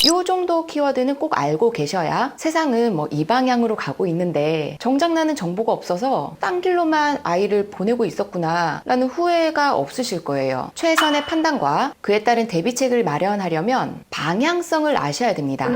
요 정도 키워드는 꼭 알고 계셔야 세상은 뭐 이 방향으로 가고 있는데 정작 나는 정보가 없어서 딴 길로만 아이를 보내고 있었구나 라는 후회가 없으실 거예요. 최선의 판단과 그에 따른 대비책을 마련하려면 방향성을 아셔야 됩니다.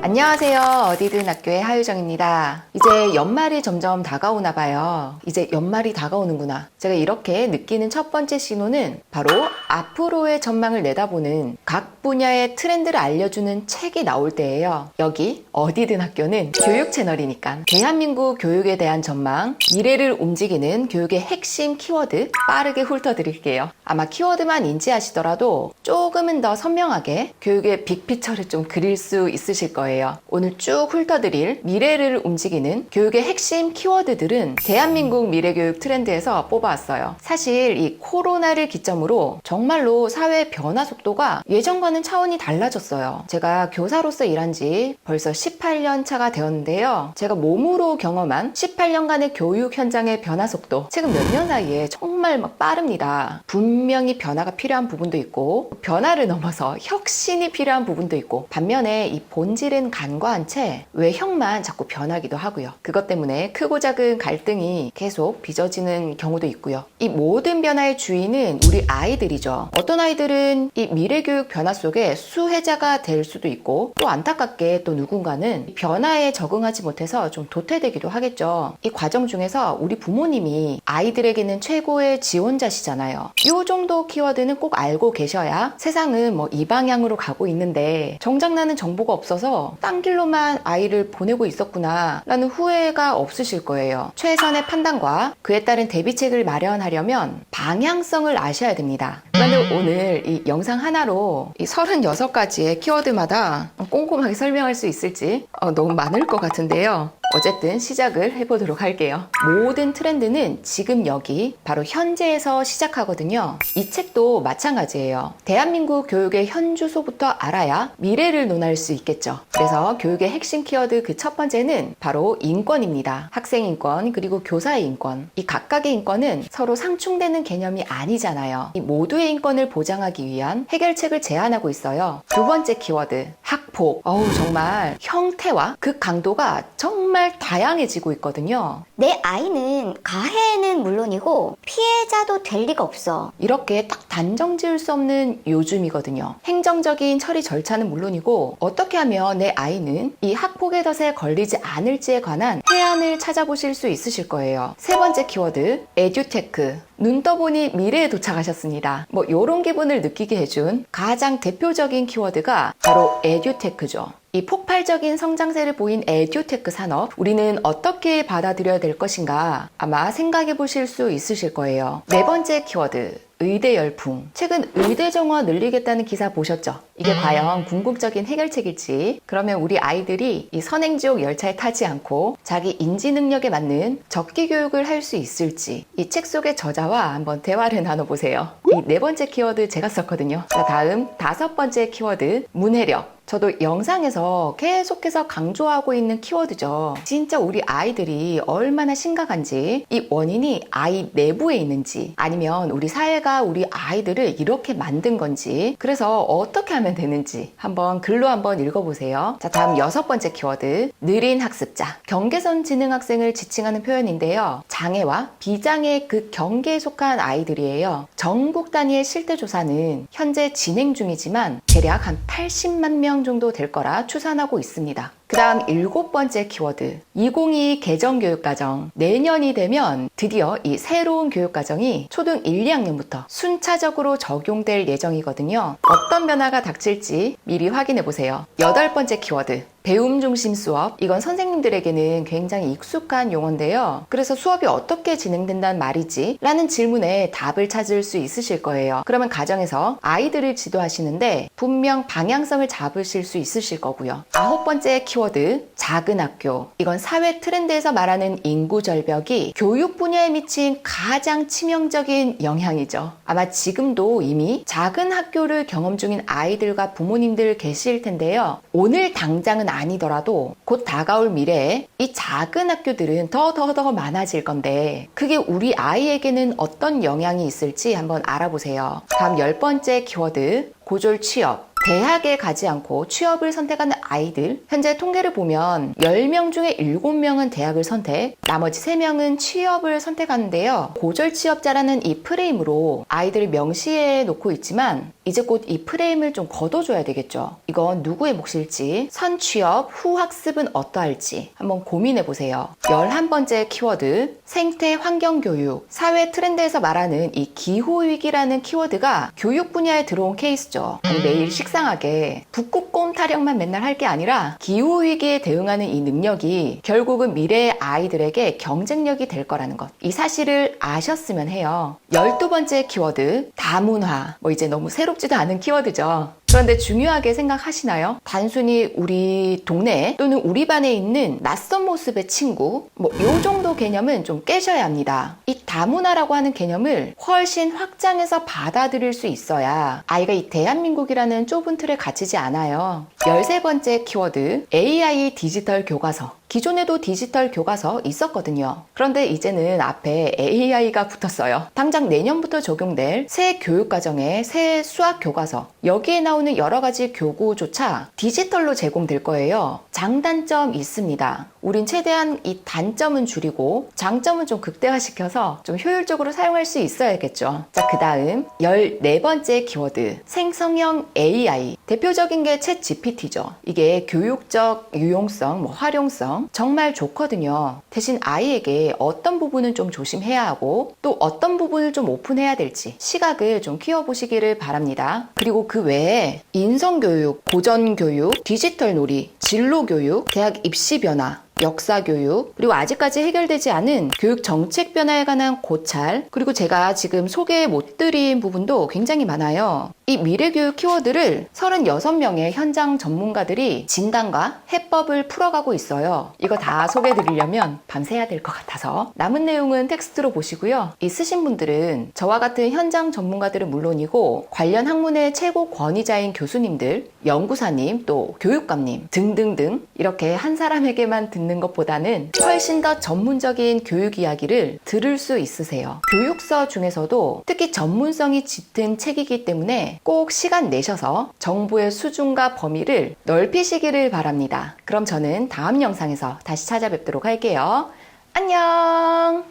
안녕하세요. 어디든 학교의 하유정입니다. 이제 연말이 점점 다가오나 봐요. 이제 연말이 다가오는구나. 제가 이렇게 느끼는 첫 번째 신호는 바로 앞으로의 전망을 내다보는 각 분야의 트렌드를 알려주는 책이 나올 때예요. 여기 어디든 학교는 교육 채널이니까 대한민국 교육에 대한 전망, 미래를 움직이는 교육의 핵심 키워드 빠르게 훑어드릴게요. 아마 키워드만 인지하시더라도 조금은 더 선명하게 교육의 빅피처를 좀 그릴 수 있으실 거예요. 오늘 쭉 훑어드릴 미래를 움직이는 교육의 핵심 키워드들은 대한민국 미래교육 트렌드에서 뽑아왔어요. 사실 이 코로나를 기점으로 정말로 사회 변화 속도가 예전과는 차원이 달라졌어요. 제가 교사로서 일한 지 벌써 18년 차가 되었는데요. 제가 몸으로 경험한 18년간의 교육 현장의 변화 속도 최근 몇 년 사이에 정말 빠릅니다. 분명히 변화가 필요한 부분도 있고 변화를 넘어서 혁신이 필요한 부분도 있고 반면에 이 본질은 간과한 채 외형만 자꾸 변하기도 하고요. 그것 때문에 크고 작은 갈등이 계속 빚어지는 경우도 있고요. 이 모든 변화의 주인은 우리 아이들이죠. 어떤 아이들은 이 미래교육 변화 속에 수혜자가 될 수도 있고 또 안타깝게 또 누군가는 변화에 적응하지 못해서 좀 도태되기도 하겠죠. 이 과정 중에서 우리 부모님이 아이들에게는 최고의 지원자시잖아요. 이 정도 키워드는 꼭 알고 계셔야 세상은 뭐 이 방향으로 가고 있는데 정작 나는 정보가 없어서 딴 길로만 아이를 보내고 있었구나 라는 후회가 없으실 거예요. 최선의 판단과 그에 따른 대비책을 마련하려면 방향성을 아셔야 됩니다. 그런데 오늘 이 영상 하나로 이 36가지의 키워드마다 꼼꼼하게 설명할 수 있을지 너무 많을 것 같은데요. 어쨌든 시작을 해보도록 할게요. 모든 트렌드는 지금 여기 바로 현재에서 시작하거든요. 이 책도 마찬가지예요. 대한민국 교육의 현주소부터 알아야 미래를 논할 수 있겠죠. 그래서 교육의 핵심 키워드 그 첫 번째는 바로 인권입니다. 학생 인권 그리고 교사의 인권. 이 각각의 인권은 서로 상충되는 개념이 아니잖아요. 이 모두의 인권을 보장하기 위한 해결책을 제안하고 있어요. 두 번째 키워드 학폭. 정말 형태와 그 강도가 정말 다양해지고 있거든요. 내 아이는 가해는 물론이고 피해자도 될 리가 없어. 이렇게 딱 단정 지을 수 없는 요즘이거든요. 행정적인 처리 절차는 물론이고 어떻게 하면 내 아이는 이 학폭의 덫에 걸리지 않을지에 관한 해안을 찾아보실 수 있으실 거예요. 세 번째 키워드 에듀테크. 눈 떠보니 미래에 도착하셨습니다. 이런 기분을 느끼게 해준 가장 대표적인 키워드가 바로 에듀테크죠. 이 폭발적인 성장세를 보인 에듀테크 산업, 우리는 어떻게 받아들여야 될 것인가 아마 생각해 보실 수 있으실 거예요. 네 번째 키워드 의대 열풍. 최근 의대 정원 늘리겠다는 기사 보셨죠? 이게 과연 궁극적인 해결책일지, 그러면 우리 아이들이 이 선행지옥 열차에 타지 않고 자기 인지 능력에 맞는 적기 교육을 할 수 있을지 이 책 속의 저자와 한번 대화를 나눠보세요. 이 네 번째 키워드 제가 썼거든요. 자, 다음 다섯 번째 키워드 문해력. 저도 영상에서 계속해서 강조하고 있는 키워드죠. 진짜 우리 아이들이 얼마나 심각한지, 이 원인이 아이 내부에 있는지, 아니면 우리 사회가 우리 아이들을 이렇게 만든 건지, 그래서 어떻게 하면 되는지 한번 글로 한번 읽어보세요. 자, 다음 여섯 번째 키워드 느린 학습자. 경계선 지능 학생을 지칭하는 표현인데요. 장애와 비장애 그 경계에 속한 아이들이에요. 전국 단위의 실태조사는 현재 진행 중이지만 대략 한 80만 명 정도 될 거라 추산하고 있습니다. 그 다음 일곱 번째 키워드 2022 개정교육과정. 내년이 되면 드디어 이 새로운 교육과정이 초등 1, 2학년부터 순차적으로 적용될 예정이거든요. 어떤 변화가 닥칠지 미리 확인해 보세요. 여덟 번째 키워드 배움 중심 수업. 이건 선생님들에게는 굉장히 익숙한 용어인데요. 그래서 수업이 어떻게 진행된다는 말이지? 라는 질문에 답을 찾을 수 있으실 거예요. 그러면 가정에서 아이들을 지도하시는데 분명 방향성을 잡으실 수 있으실 거고요. 9번째 키워드, 작은 학교. 이건 사회 트렌드에서 말하는 인구 절벽이 교육 분야에 미친 가장 치명적인 영향이죠. 아마 지금도 이미 작은 학교를 경험 중인 아이들과 부모님들 계실 텐데요. 오늘 당장은 아니더라도 곧 다가올 미래에 이 작은 학교들은 더 많아질 건데 그게 우리 아이에게는 어떤 영향이 있을지 한번 알아보세요. 다음 10번째 키워드, 고졸 취업. 대학에 가지 않고 취업을 선택하는 아이들, 현재 통계를 보면 10명 중에 7명은 대학을 선택, 나머지 3명은 취업을 선택하는데요. 고졸 취업자라는 이 프레임으로 아이들을 명시해 놓고 있지만 이제 곧 이 프레임을 좀 걷어줘야 되겠죠. 이건 누구의 몫일지, 선취업, 후학습은 어떠할지 한번 고민해 보세요. 11번째 키워드, 생태 환경교육. 사회 트렌드에서 말하는 이 기후위기라는 키워드가 교육 분야에 들어온 케이스죠. 매일 식상하게 북극곰 타령만 맨날 할 게 아니라 기후위기에 대응하는 이 능력이 결국은 미래의 아이들에게 경쟁력이 될 거라는 것. 이 사실을 아셨으면 해요. 12번째 키워드, 다문화. 이제 너무 새롭지도 않은 키워드죠. 그런데 중요하게 생각하시나요? 단순히 우리 동네 또는 우리 반에 있는 낯선 모습의 친구, 요 정도 개념은 좀 깨셔야 합니다. 이 다문화라고 하는 개념을 훨씬 확장해서 받아들일 수 있어야 아이가 이 대한민국이라는 좁은 틀에 갇히지 않아요. 13번째 키워드, AI 디지털 교과서. 기존에도 디지털 교과서 있었거든요. 그런데 이제는 앞에 AI가 붙었어요. 당장 내년부터 적용될 새 교육과정의 새 수학 교과서, 여기에 나오는 여러 가지 교구조차 디지털로 제공될 거예요. 장단점 있습니다. 우린 최대한 이 단점은 줄이고 장점은 좀 극대화시켜서 좀 효율적으로 사용할 수 있어야겠죠. 자, 그 다음 14번째 키워드, 생성형 AI. 대표적인 게 챗 GPT죠. 이게 교육적 유용성, 활용성 정말 좋거든요. 대신 아이에게 어떤 부분은 좀 조심해야 하고 또 어떤 부분을 좀 오픈해야 될지 시각을 좀 키워보시기를 바랍니다. 그리고 그 외에 인성교육, 고전교육, 디지털 놀이, 진로교육, 대학 입시 변화, 역사교육, 그리고 아직까지 해결되지 않은 교육 정책 변화에 관한 고찰, 그리고 제가 지금 소개 못 드린 부분도 굉장히 많아요. 이 미래교육 키워드를 36명의 현장 전문가들이 진단과 해법을 풀어가고 있어요. 이거 다 소개해 드리려면 밤새야 될 것 같아서 남은 내용은 텍스트로 보시고요. 있으신 분들은 저와 같은 현장 전문가들은 물론이고 관련 학문의 최고 권위자인 교수님들, 연구사님, 또 교육감님 등등등 이렇게 한 사람에게만 듣는 것보다는 훨씬 더 전문적인 교육 이야기를 들을 수 있으세요. 교육서 중에서도 특히 전문성이 짙은 책이기 때문에 꼭 시간 내셔서 정보의 수준과 범위를 넓히시기를 바랍니다. 그럼 저는 다음 영상에서 다시 찾아뵙도록 할게요. 안녕!